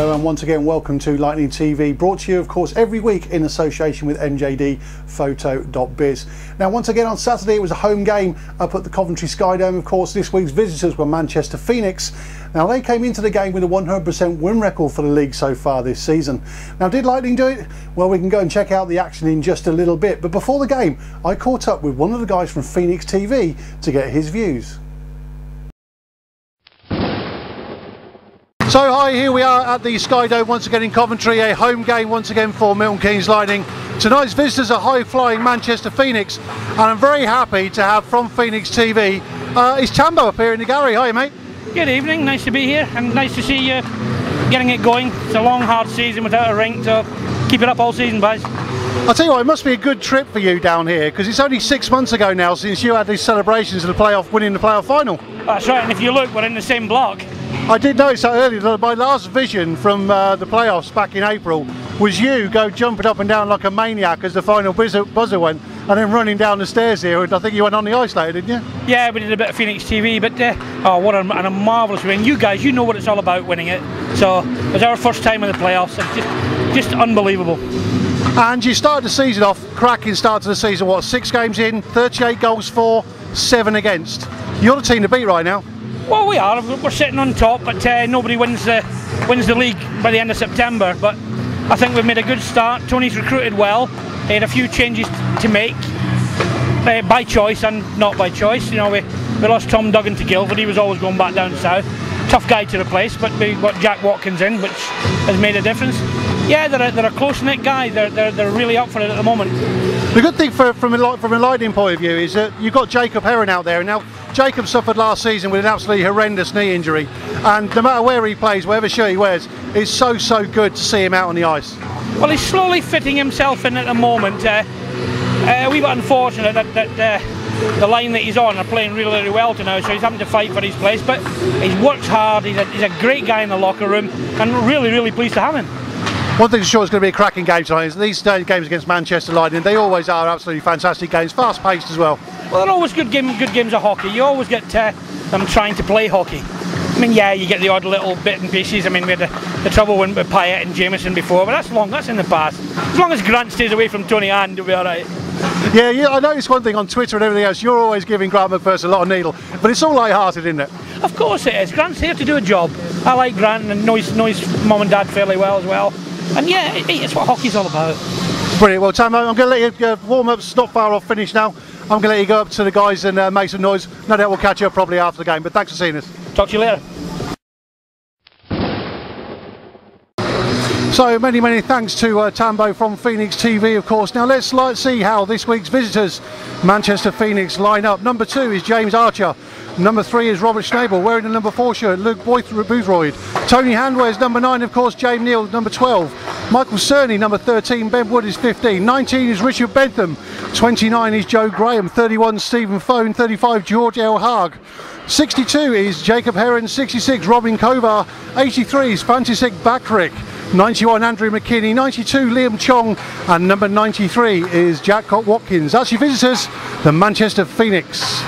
Hello and once again welcome to Lightning TV, brought to you of course every week in association with njdphoto.biz. Now once again on Saturday it was a home game up at the Coventry Sky Dome. Of course this week's visitors were Manchester Phoenix. Now they came into the game with a 100% win record for the league so far this season. Now did Lightning do it? Well, we can go and check out the action in just a little bit, but before the game I caught up with one of the guys from Phoenix TV to get his views. So hi, here we are at the Sky Dome once again in Coventry, a home game once again for Milton Keynes Lightning. Tonight's visitors are high-flying Manchester Phoenix, and I'm very happy to have from Phoenix TV, it's Tambo up here in the gallery. Hi mate. Good evening, nice to be here and nice to see you getting it going. It's a long hard season without a rink, so keep it up all season boys. I'll tell you what, it must be a good trip for you down here, because it's only 6 months ago now since you had these celebrations of the playoff, winning the playoff final. That's right, and if you look, we're in the same block. I did notice that earlier. My last vision from the playoffs back in April was you go jumping up and down like a maniac as the final buzzer went, and then running down the stairs here, and I think you went on the ice later, didn't you? Yeah, we did a bit of Phoenix TV, but oh, what a marvellous win. You guys, you know what it's all about, winning it. So it was our first time in the playoffs, and just unbelievable. And you started the season off, cracking start to the season, what, 6 games in, 38 goals for, 7 against. You're the team to beat right now. Well, we are. We're sitting on top, but nobody wins the league by the end of September. But I think we've made a good start. Tony's recruited well. He had a few changes to make by choice and not by choice. You know, we lost Tom Duggan to Guildford. He was always going back down south. Tough guy to replace, but we got Jack Watkins in, which has made a difference. Yeah, they're a close-knit guy. They're really up for it at the moment. The good thing from a Lightning point of view is that you've got Jacob Heron out there, and now Jacob suffered last season with an absolutely horrendous knee injury, and no matter where he plays, whatever shirt he wears, it's so good to see him out on the ice. Well, he's slowly fitting himself in at the moment. We were unfortunate that the line that he's on are playing really well to now, so he's having to fight for his place, but he's worked hard. He's a great guy in the locker room, and we're really pleased to have him. One thing's sure, it's going to be a cracking game tonight. Is these games against Manchester Lightning, they always are absolutely fantastic games, fast-paced as well. Well, they're always good games of hockey. You always get them trying to play hockey. I mean, yeah, you get the odd little bit and pieces. I mean, we had the trouble with Pyatt and Jameson before, but that's in the past. As long as Grant stays away from Tony Ann, you'll be all right. Yeah, I noticed one thing on Twitter and everything else. You're always giving Grant McPherson a lot of needle, but it's all light-hearted, isn't it? Of course it is. Grant's here to do a job. I like Grant and knows mum and dad fairly well as well. And yeah, it's what hockey's all about. Brilliant. Well, Tam, I'm going to let you warm-up's not far off finish now. I'm going to let you go up to the guys and make some noise. No doubt we'll catch you up probably after the game, but thanks for seeing us. Talk to you later. So many thanks to Tambo from Phoenix TV, of course. Now let's see how this week's visitors, Manchester Phoenix, line up. Number 2 is James Archer. Number 3 is Robert Schnabel, wearing the number 4 shirt, Luke Boothroyd. Tony Hand wears number 9, of course, James Neal, number 12. Michael Cerny, number 13, Ben Wood is 15. 19 is Richard Bentham. 29 is Joe Graham. 31, Stephen Fone. 35, George L. Haag. 62 is Jacob Heron. 66, Robin Kovar. 83 is František Bakrik. 91, Andrew McKinney. 92, Liam Chong. And number 93 is Jack Watkins. That's your visitors, the Manchester Phoenix.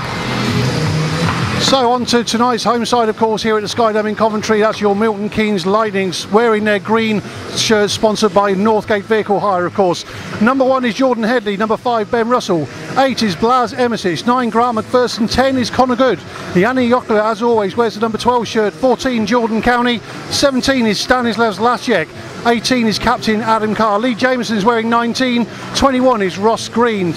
So on to tonight's home side, of course, here at the Sky Dome in Coventry. That's your Milton Keynes Lightning, wearing their green shirts, sponsored by Northgate Vehicle Hire, of course. Number 1 is Jordan Headley. Number 5, Ben Russell. 8 is Blaz Emisic. 9, Grant McPherson. 10 is Connor Good. Yanni Yokler, as always, wears the number 12 shirt. 14, Jordan Cowney. 17 is Stanislav Lascek. 18 is Captain Adam Carr. Lee Jameson is wearing 19. 21 is Ross Green.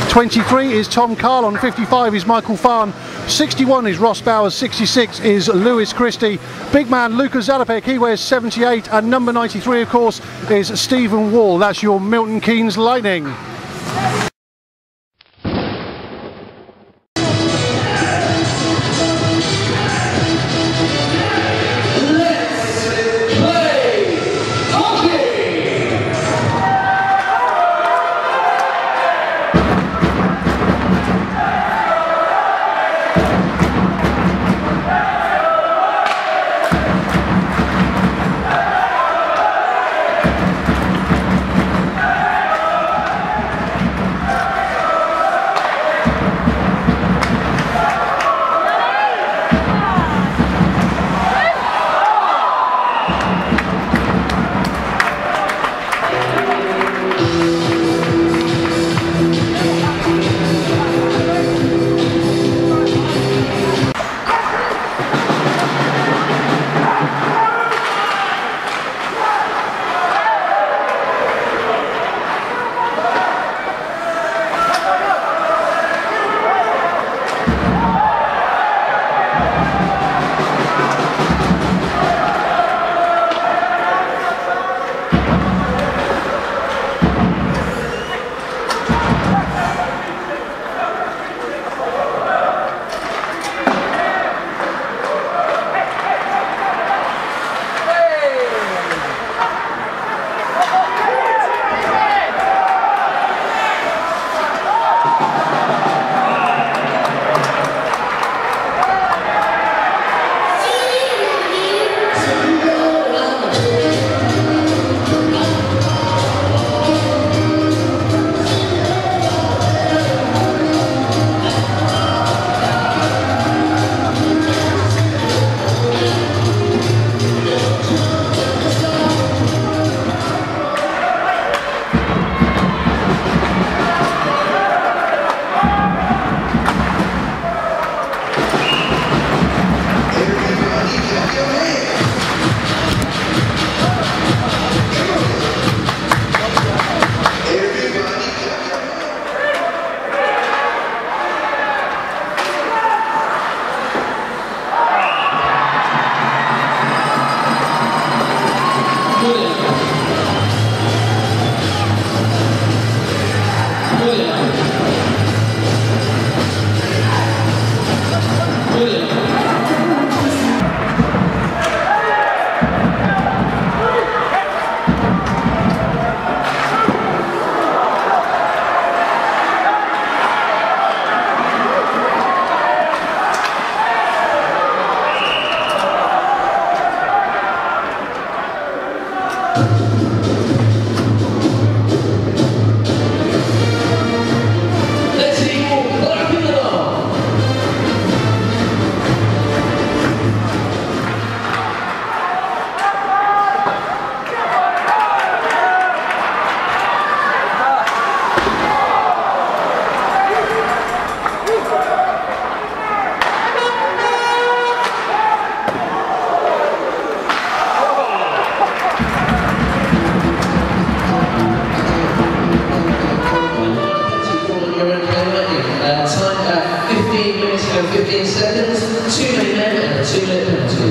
23 is Tom Carlon. 55 is Michael Farn. 61 is Ross Bowers. 66 is Lewis Christie. Big man Lucas Zadapek, he wears 78, and number 93, of course, is Stephen Wall. That's your Milton Keynes Lightning.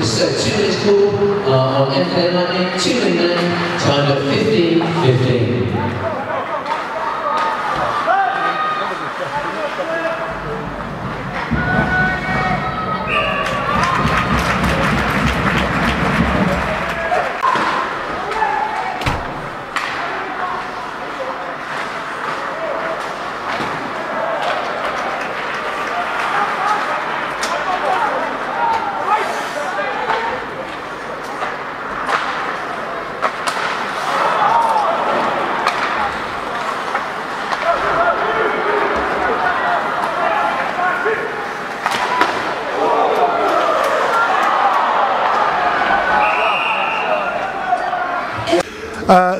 So 2 minutes call on MK Lightning, 2:09, time of 15:15.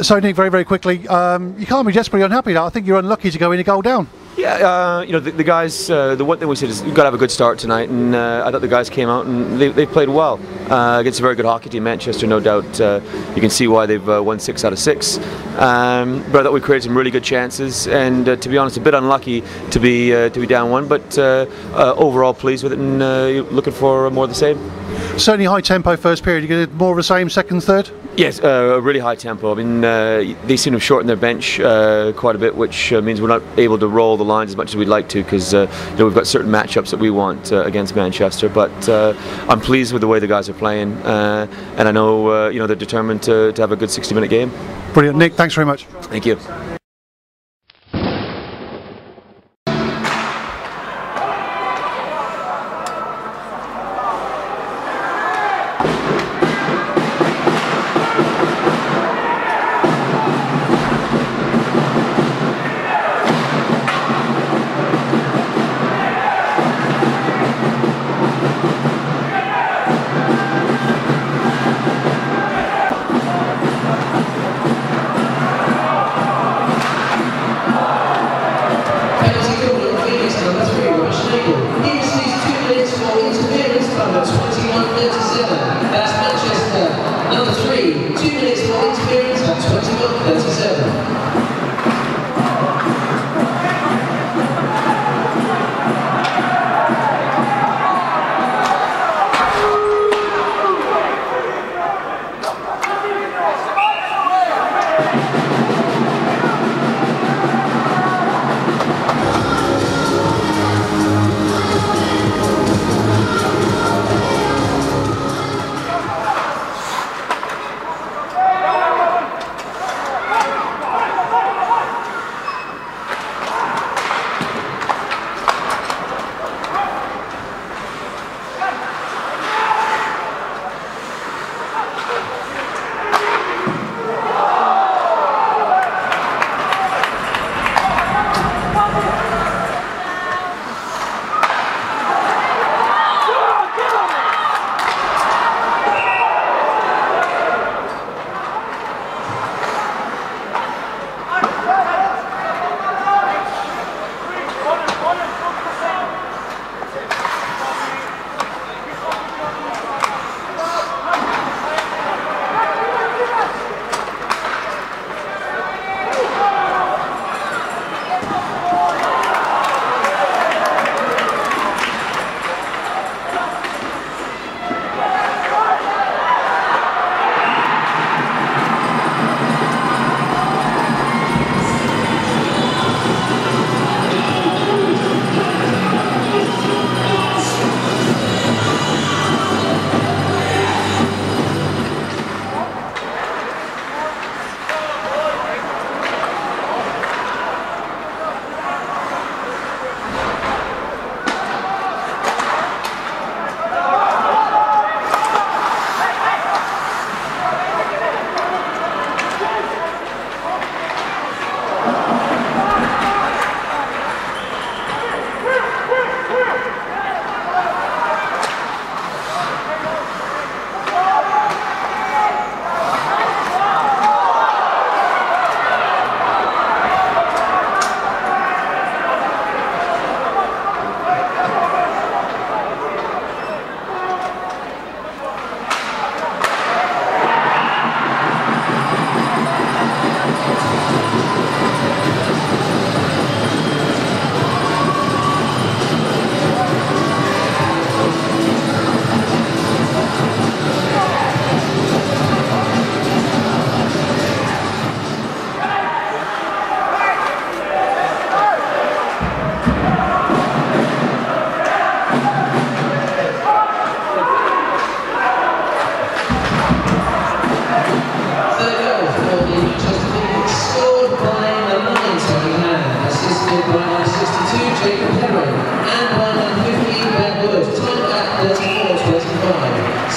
So Nick, very quickly, you can't be desperately unhappy now. I think you're unlucky to go in a goal down. Yeah, you know, the guys, the one thing we said is you've got to have a good start tonight, and I thought the guys came out and they played well against a very good hockey team, Manchester, no doubt. You can see why they've won 6 out of 6. But I thought we created some really good chances, and to be honest, a bit unlucky to be down 1, but overall pleased with it, and looking for more of the same. Certainly high tempo first period. You get more of the same second, third? Yes, a really high tempo. I mean, they seem to have shortened their bench quite a bit, which means we're not able to roll the lines as much as we'd like to, because you know, we've got certain matchups that we want against Manchester. But I'm pleased with the way the guys are playing, and I know you know, they're determined to have a good 60-minute game. Brilliant, Nick. Thanks very much. Thank you.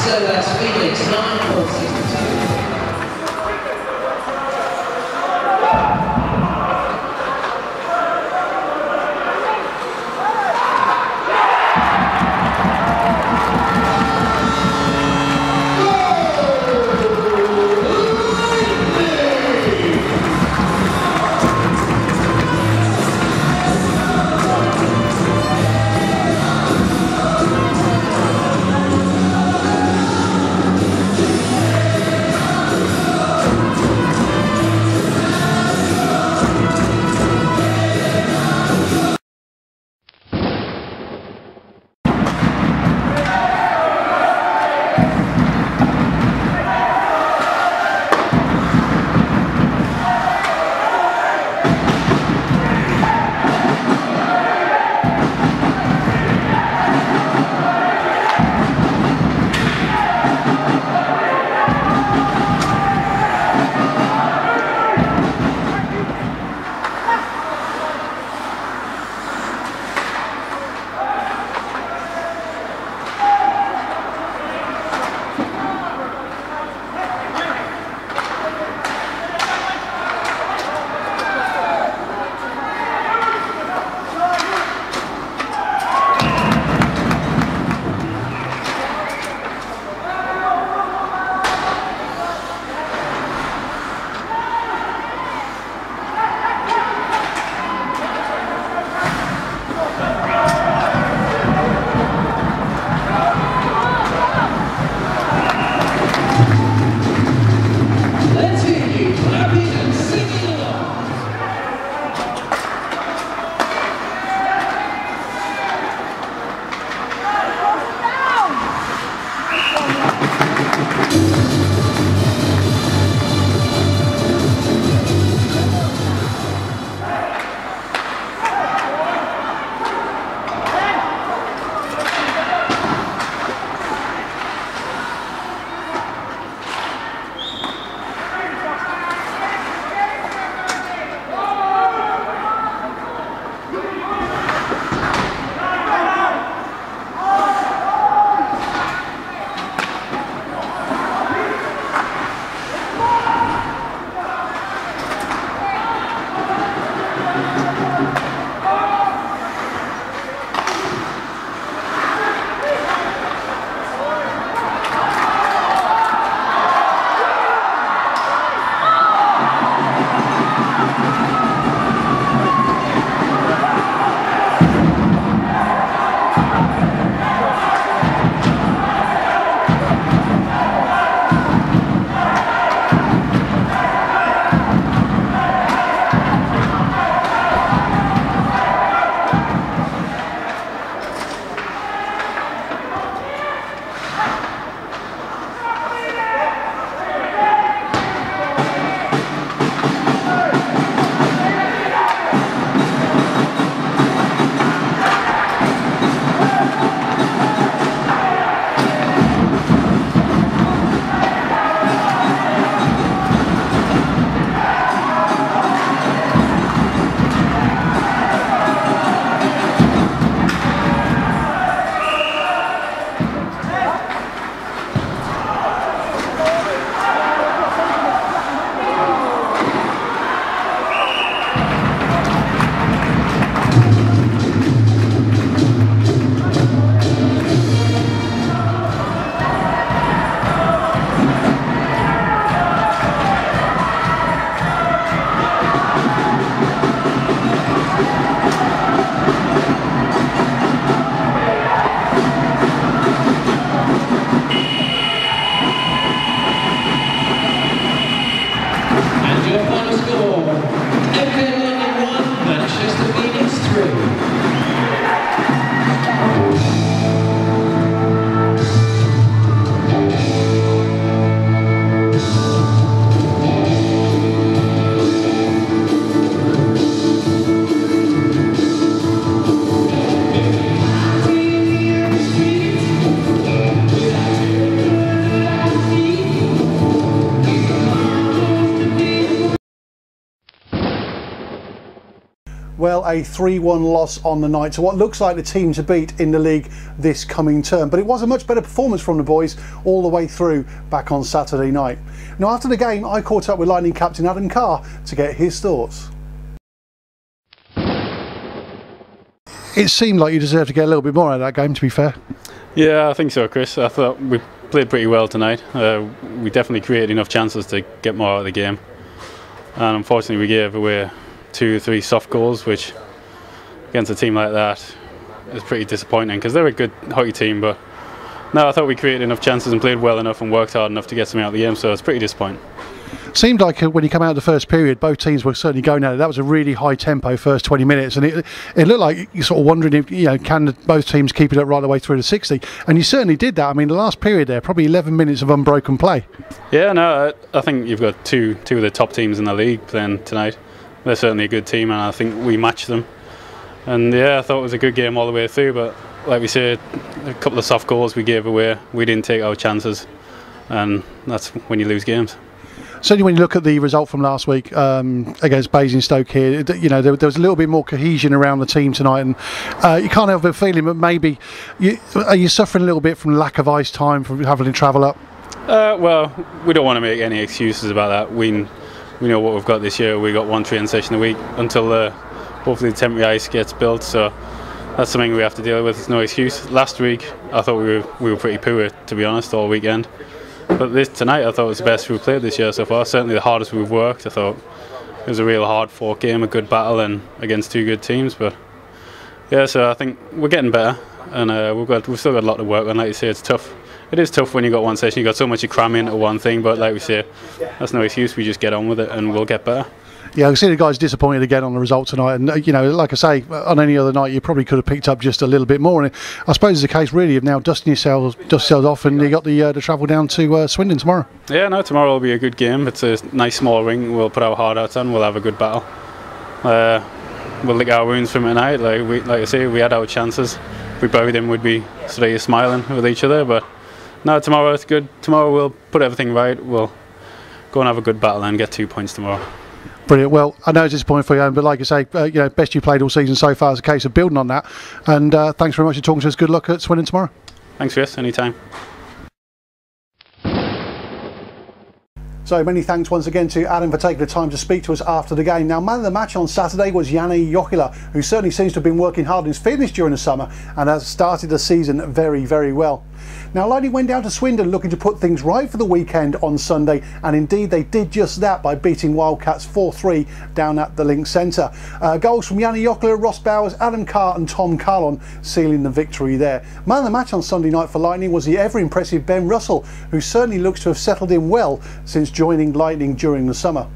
So that's Phoenix 9.62. Well, a 3-1 loss on the night to what looks like the team to beat in the league this coming term. But it was a much better performance from the boys all the way through back on Saturday night. Now, after the game, I caught up with Lightning Captain Adam Carr to get his thoughts. It seemed like you deserved to get a little bit more out of that game, to be fair. Yeah, I think so, Chris. I thought we played pretty well tonight. We definitely created enough chances to get more out of the game. And unfortunately, we gave away 2 or 3 soft goals, which against a team like that is pretty disappointing because they're a good hockey team. But no, I thought we created enough chances and played well enough and worked hard enough to get something out of the game, so it's pretty disappointing. Seemed like when you come out of the first period, both teams were certainly going at it. That was a really high tempo first 20 minutes, and it looked like you're sort of wondering if, you know, can both teams keep it up right the way through to 60? And you certainly did that. I mean, the last period there, probably 11 minutes of unbroken play. Yeah, no, I think you've got two of the top teams in the league playing tonight. They're certainly a good team, and I think we matched them. And yeah, I thought it was a good game all the way through, but like we said, a couple of soft goals we gave away. We didn't take our chances, and that's when you lose games. Certainly when you look at the result from last week against Basingstoke here, you know, there was a little bit more cohesion around the team tonight, and you can't help but feeling that maybe are you suffering a little bit from lack of ice time from having to travel up? Well, we don't want to make any excuses about that. We know what we've got this year. We got 1 training session a week until hopefully the temporary ice gets built, so that's something we have to deal with. It's no excuse. Last week I thought we were pretty poor, to be honest, all weekend. But tonight I thought it was the best we've played this year so far. Certainly the hardest we've worked. I thought it was a real hard-fought game, a good battle, and against 2 good teams. But yeah, so I think we're getting better, and we've still got a lot to work on. Like you say, it's tough. It is tough when you got one session. You got so much you cram into one thing. But like we say, that's no excuse. We just get on with it, and we'll get better. Yeah, I can see the guys disappointed again on the result tonight, and you know, like I say, on any other night you probably could have picked up just a little bit more. And I suppose it's a case really of now dusting yourselves off, and you got the travel down to Swindon tomorrow. Yeah, no, tomorrow will be a good game. It's a nice small ring. We'll put our heart out on. We'll have a good battle. We'll lick our wounds from tonight. Like I say, we had our chances. If we buried them, we'd be sort of smiling with each other. But no, tomorrow it's good. Tomorrow we'll put everything right. We'll go and have a good battle and get 2 points tomorrow. Brilliant. Well, I know it's disappointing for you, but like I say, you know, best you played all season so far is a case of building on that. And thanks very much for talking to us. Good luck at Swindon tomorrow. Thanks, Chris. Anytime. So many thanks once again to Adam for taking the time to speak to us after the game. Now, man of the match on Saturday was Yanni Jokila, who certainly seems to have been working hard in his fitness during the summer and has started the season very, very well. Now, Lightning went down to Swindon looking to put things right for the weekend on Sunday, and indeed they did just that by beating Wildcats 4-3 down at the Link Centre. Goals from Yanni Jokila, Ross Bowers, Adam Carr and Tom Carlon sealing the victory there. Man of the match on Sunday night for Lightning was the ever impressive Ben Russell, who certainly looks to have settled in well since joining Lightning during the summer.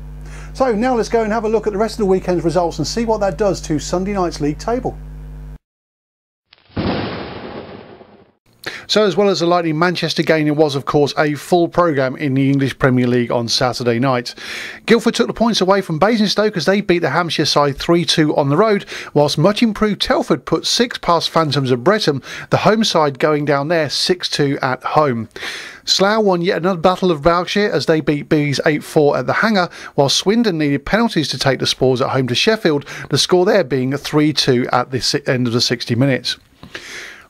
So now let's go and have a look at the rest of the weekend's results and see what that does to Sunday night's league table. So as well as the Lightning Manchester game, it was of course a full programme in the English Premier League on Saturday night. Guildford took the points away from Basingstoke as they beat the Hampshire side 3-2 on the road, whilst much improved Telford put 6 past Phantoms of Brecon, the home side going down there 6-2 at home. Slough won yet another battle of Berkshire as they beat Bees 8-4 at the Hangar, while Swindon needed penalties to take the spoils at home to Sheffield, the score there being 3-2 at the end of the 60 minutes.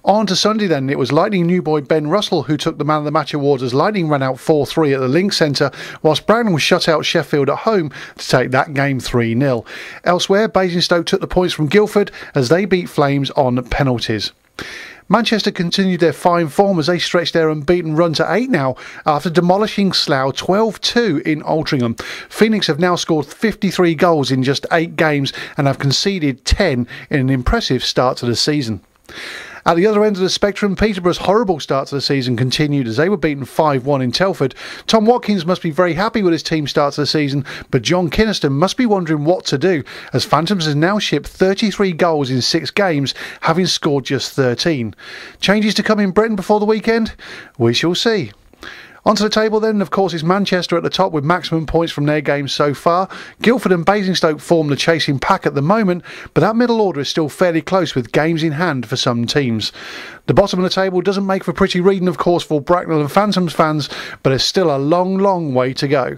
On to Sunday then, it was Lightning new boy Ben Russell who took the Man of the Match award as Lightning ran out 4-3 at the Link Centre, whilst Brandon shut out Sheffield at home to take that game 3-0. Elsewhere, Basingstoke took the points from Guildford as they beat Flames on penalties. Manchester continued their fine form as they stretched their unbeaten run to 8 now after demolishing Slough 12-2 in Altrincham. Phoenix have now scored 53 goals in just 8 games and have conceded 10 in an impressive start to the season. At the other end of the spectrum, Peterborough's horrible start to the season continued as they were beaten 5-1 in Telford. Tom Watkins must be very happy with his team's start to the season, but John Kynaston must be wondering what to do as Phantoms has now shipped 33 goals in 6 games, having scored just 13. Changes to come in Britain before the weekend? We shall see. Onto the table then, of course, is Manchester at the top with maximum points from their games so far. Guildford and Basingstoke form the chasing pack at the moment, but that middle order is still fairly close with games in hand for some teams. The bottom of the table doesn't make for pretty reading, of course, for Bracknell and Phantoms fans, but there's still a long, long way to go.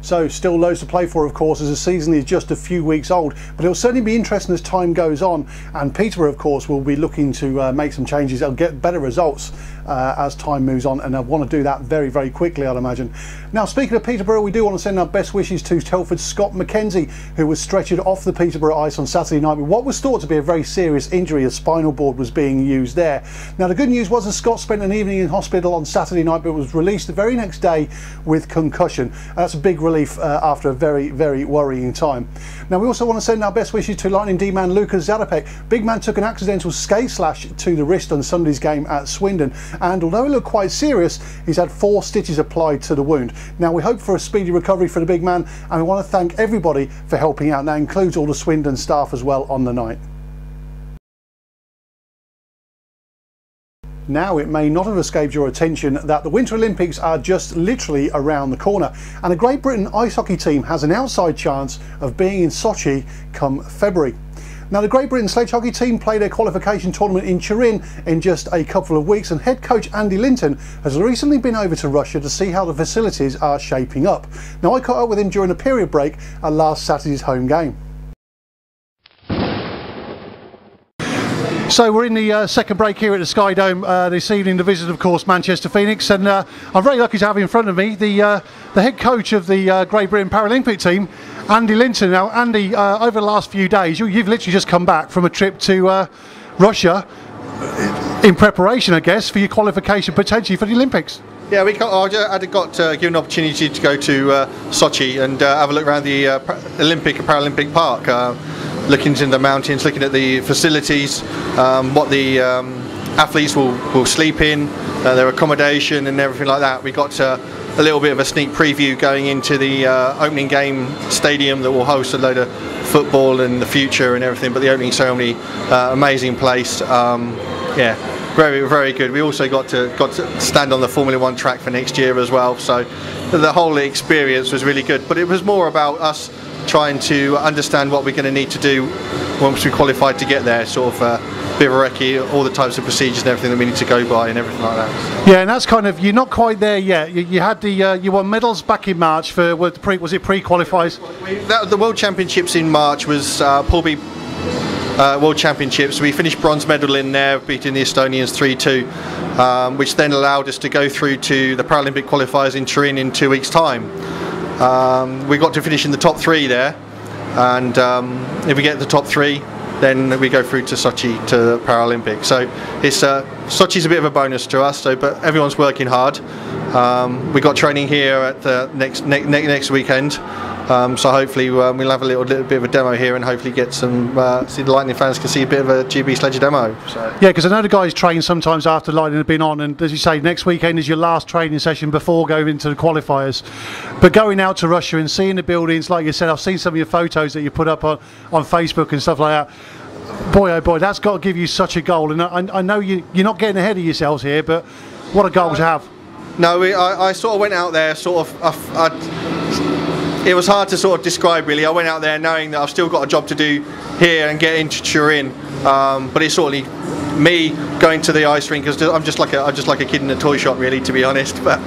So still loads to play for, of course, as the season is just a few weeks old, but it'll certainly be interesting as time goes on, and Peterborough, of course, will be looking to make some changes. They'll get better results as time moves on, and they'll want to do that very, very quickly, I'd imagine. Now, speaking of Peterborough, we do want to send our best wishes to Telford's Scott McKenzie, who was stretchered off the Peterborough ice on Saturday night with what was thought to be a very serious injury. A spinal board was being used there. Now, the good news was that Scott spent an evening in hospital on Saturday night, but was released the very next day with concussion. That's a big relief after a very, very worrying time. Now, we also want to send our best wishes to Lightning D-man Lucas Zadapek. Big man took an accidental skate slash to the wrist on Sunday's game at Swindon, and although it looked quite serious, he's had 4 stitches applied to the wound. Now, we hope for a speedy recovery for the big man, and we want to thank everybody for helping out. That includes all the Swindon staff as well on the night. Now, it may not have escaped your attention that the Winter Olympics are just literally around the corner, and the Great Britain ice hockey team has an outside chance of being in Sochi come February. Now, the Great Britain sledge hockey team play their qualification tournament in Turin in just a couple of weeks, and head coach Andy Linton has recently been over to Russia to see how the facilities are shaping up. Now, I caught up with him during a period break at last Saturday's home game. So we're in the second break here at the Sky Dome this evening. The visit, of course, Manchester Phoenix, and I'm very lucky to have in front of me the head coach of the Great Britain Paralympic team, Andy Linton. Now, Andy, over the last few days, you've literally just come back from a trip to Russia in preparation, I guess, for your qualification potentially for the Olympics. Yeah, I got given an opportunity to go to Sochi and have a look around the Olympic and Paralympic Park. Looking into the mountains, looking at the facilities, what the athletes will sleep in, their accommodation and everything like that. We got a little bit of a sneak preview going into the opening game stadium that will host a load of football in the future and everything, but the opening ceremony, amazing place. Yeah, very, very good. We also got to stand on the Formula 1 track for next year as well, so the whole experience was really good, but it was more about us trying to understand what we're going to need to do once we qualified to get there, sort of bit of a recce, all the types of procedures and everything that we need to go by and everything like that. Yeah, and that's kind of, you're not quite there yet. You had you won medals back in March for, was it pre-qualifiers? The World Championships in March was Pool B World Championships. We finished bronze medal in there, beating the Estonians 3-2, which then allowed us to go through to the Paralympic qualifiers in Turin in 2 weeks' time. We got to finish in the top 3 there, and if we get the top 3, then we go through to Sochi, to the Paralympics. So it's Sochi's a bit of a bonus to us. So, but everyone's working hard. We got training here at the next weekend. So hopefully we'll have a little bit of a demo here, and hopefully get some see the Lightning fans can see a bit of a GB Sledge demo. So. Yeah, because I know the guys train sometimes after Lightning have been on, and as you say, next weekend is your last training session before going into the qualifiers. But going out to Russia and seeing the buildings, like you said, I've seen some of your photos that you put up on Facebook and stuff like that. Boy, oh boy, that's got to give you such a goal. And I know you're not getting ahead of yourselves here, but what a goal to have. No, I sort of went out there, sort of. It was hard to sort of describe, really. I went out there knowing that I've still got a job to do here and get into Turin, but it's sort of me going to the ice rink because I'm just like a kid in a toy shop, really, to be honest. But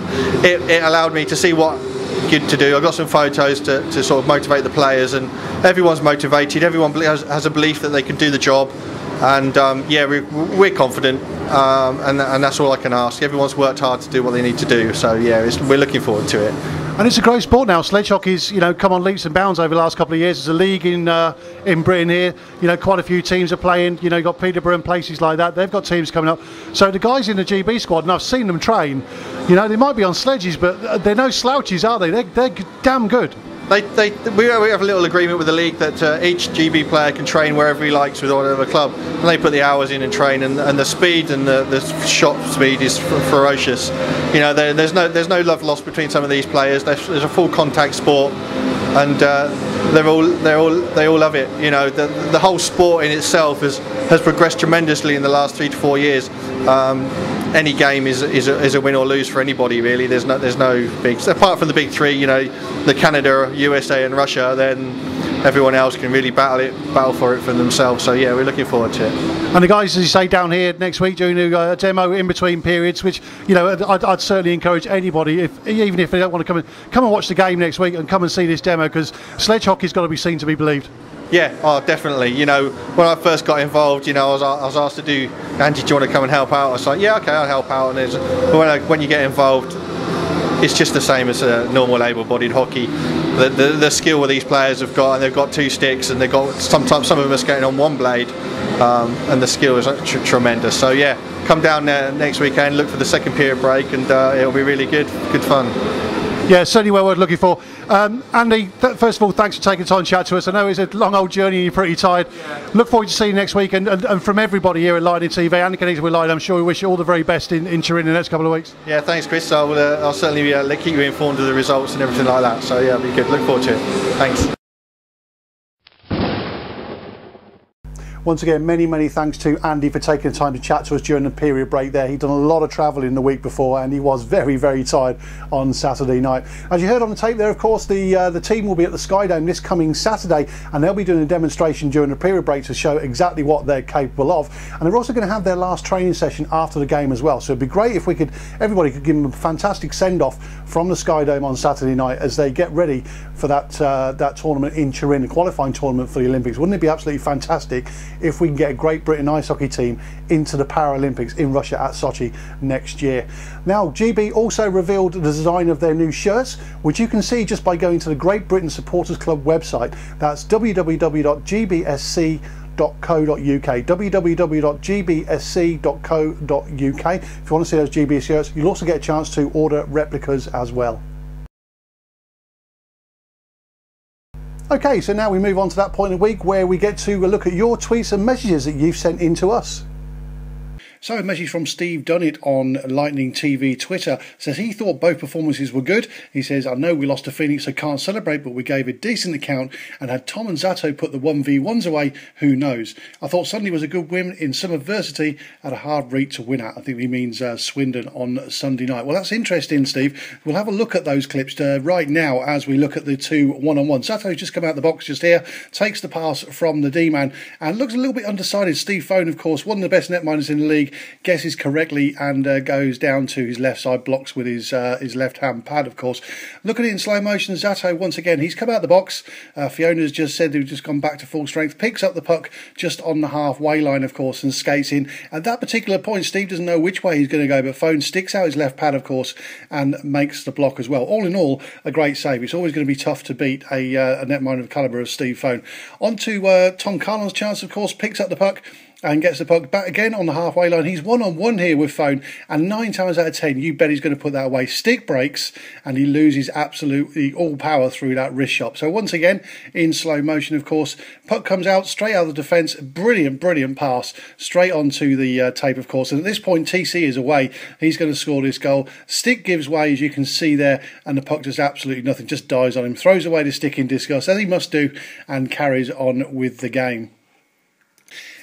it allowed me to see what good to do. I got some photos to sort of motivate the players, and everyone's motivated. Everyone has a belief that they can do the job, and yeah, we're confident, and that's all I can ask. Everyone's worked hard to do what they need to do, so yeah, we're looking forward to it. And it's a great sport now. Sledge hockey's, come on leaps and bounds over the last couple of years. There's a league in Britain here. Quite a few teams are playing. You've got Peterborough and places like that. They've got teams coming up. So the guys in the GB squad, and I've seen them train. They might be on sledges, but they're no slouches, are they? They're damn good. We have a little agreement with the league that each GB player can train wherever he likes with whatever club, and they put the hours in and train, and the speed and the shot speed is ferocious. There's no love lost between some of these players. There's a full contact sport, and they all love it. You know, the whole sport in itself has progressed tremendously in the last 3 to 4 years. Any game is a win or lose for anybody, really. There's no big, apart from the big three, you know, the Canada, USA and Russia, then everyone else can really battle for it for themselves. So yeah, we're looking forward to it. And the guys, as you say, down here next week doing a demo in between periods, which, you know, I'd certainly encourage anybody, even if they don't want to come and watch the game next week, and come and see this demo, because sledge hockey's got to be seen to be believed. Yeah, oh, definitely. You know, when I first got involved, you know, I was asked to do, Andy, do you want to come and help out? I was like, yeah, okay, I'll help out. And when you get involved, it's just the same as a normal able-bodied hockey. The skill that these players have got, and they've got 2 sticks, and they've got sometimes some of them are skating on 1 blade, and the skill is tremendous. So yeah, come down there next weekend, look for the second period break, and it'll be really good fun. Yeah, certainly well worth looking for. Andy, first of all, thanks for taking the time to chat to us. I know it's a long old journey and you're pretty tired. Yeah. Look forward to seeing you next week, and from everybody here at Lightning TV and connected with Lightning, I'm sure we wish you all the very best in Turin in the next couple of weeks. Yeah, thanks Chris. I'll certainly keep you informed of the results and everything like that. So yeah, it'll be good. Look forward to it. Thanks. Once again, many thanks to Andy for taking the time to chat to us during the period break there. He'd done a lot of travelling the week before, and he was very tired on Saturday night. As you heard on the tape there, of course, the team will be at the Skydome this coming Saturday, and they'll be doing a demonstration during the period break to show exactly what they're capable of. And they're also going to have their last training session after the game as well. So it'd be great if everybody could give them a fantastic send-off from the Skydome on Saturday night as they get ready for that tournament in Turin, the qualifying tournament for the Olympics. Wouldn't it be absolutely fantastic if we can get a Great Britain ice hockey team into the Paralympics in Russia at Sochi next year? Now, GB also revealed the design of their new shirts, which you can see just by going to the Great Britain Supporters Club website. That's www.gbsc.co.uk, www.gbsc.co.uk. If you want to see those GB shirts, you'll also get a chance to order replicas as well. Okay, so now we move on to that point of the week where we get to look at your tweets and messages that you've sent in to us. So a message from Steve Dunnett on Lightning TV Twitter says he thought both performances were good. He says, I know we lost to Phoenix, so can't celebrate, but we gave a decent account, and had Tom and Zato put the 1v1s away, who knows. I thought Sunday was a good win in some adversity at a hard reach to win at. I think he means Swindon on Sunday night. Well, that's interesting, Steve. We'll have a look at those clips right now as we look at the 2 one-on-ones. Zato's just come out the box just here, takes the pass from the D-man, and looks a little bit undecided. Steve Fohn, of course, one of the best netminders in the league, guesses correctly and goes down to his left side, blocks with his left hand pad, of course. Look at it in slow motion. Zato, once again, he's come out the box. Fiona's just said he's just gone back to full strength, picks up the puck just on the halfway line, of course, and skates in. At that particular point, Steve doesn't know which way he's going to go, but Fohn sticks out his left pad, of course, and makes the block as well. All in all, a great save. It's always going to be tough to beat a netminder of the calibre of Steve Fohn. On to Tom Carlon's chance, of course, picks up the puck and gets the puck back again on the halfway line. He's one-on-one here with Fohn, and 9 times out of 10 you bet he's going to put that away. Stick breaks and he loses absolutely all power through that wrist shot. So once again, in slow motion, of course, puck comes out straight out of the defence. Brilliant pass straight onto the tape, of course, and at this point TC is away. He's going to score this goal. Stick gives way, as you can see there, and the puck does absolutely nothing, just dies on him, throws away the stick in disgust, as he must do, and carries on with the game.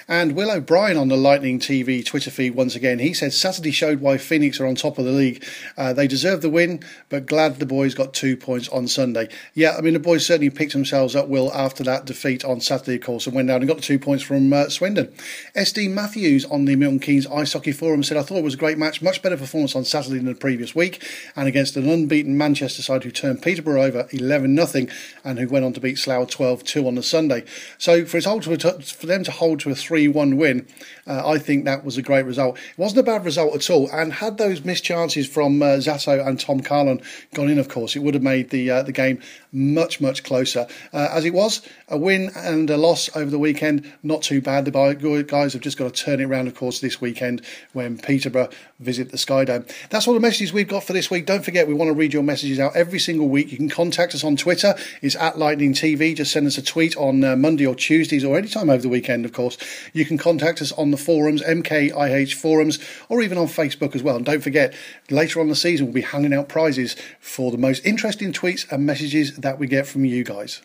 And Will O'Brien on the Lightning TV Twitter feed once again, he said Saturday showed why Phoenix are on top of the league. They deserve the win, but glad the boys got 2 points on Sunday. Yeah, I mean, the boys certainly picked themselves up, Will, after that defeat on Saturday, of course, and went down and got the 2 points from Swindon. SD Matthews on the Milton Keynes Ice Hockey Forum said, I thought it was a great match, much better performance on Saturday than the previous week, and against an unbeaten Manchester side who turned Peterborough over 11-0 and who went on to beat Slough 12-2 on the Sunday. So for them to hold to a 3-1 win, I think that was a great result. It wasn't a bad result at all, and had those missed chances from Zato and Tom Carlon gone in, of course, it would have made the game much closer. As it was, a win and a loss over the weekend, not too bad. The guys have just got to turn it around, of course, this weekend when Peterborough visit the Skydome. That's all the messages we've got for this week. Don't forget, we want to read your messages out every single week. You can contact us on Twitter. It's @LightningTV. Just send us a tweet on Monday or Tuesdays, or any time over the weekend, of course. You can contact us on the forums, MKIH forums, or even on Facebook as well. And don't forget, later on the season, we'll be handing out prizes for the most interesting tweets and messages that we get from you guys.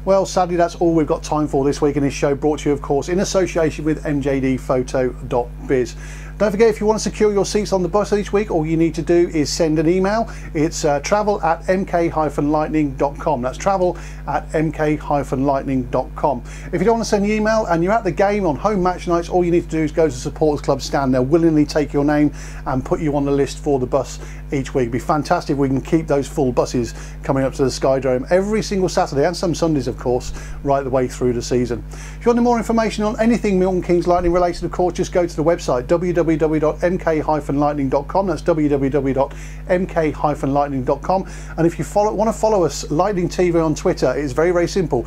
Well, sadly, that's all we've got time for this week in this show, brought to you, of course, in association with mjdphoto.biz. Don't forget, if you want to secure your seats on the bus each week, all you need to do is send an email. It's travel@mk-lightning.com. That's travel@mk-lightning.com. If you don't want to send the email and you're at the game on home match nights, all you need to do is go to the supporters club stand. They'll willingly take your name and put you on the list for the bus each week. It'd be fantastic if we can keep those full buses coming up to the Skydome every single Saturday, and some Sundays, of course, right the way through the season. If you want more information on anything Milton Keynes Lightning related, of course, just go to the website www.mk-lightning.com. That's www.mk-lightning.com. And if you want to follow us, Lightning TV, on Twitter, it's very, very simple,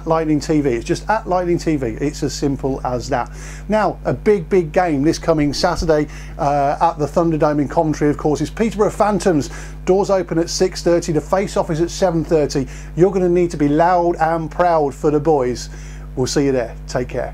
@Lightning TV. It's just @Lightning TV. It's as simple as that. Now, a big, big game this coming Saturday at the Thunderdome in Coventry, of course, is Peterborough Phantoms. Doors open at 6:30. The face-off is at 7:30. You're going to need to be loud and proud for the boys. We'll see you there. Take care.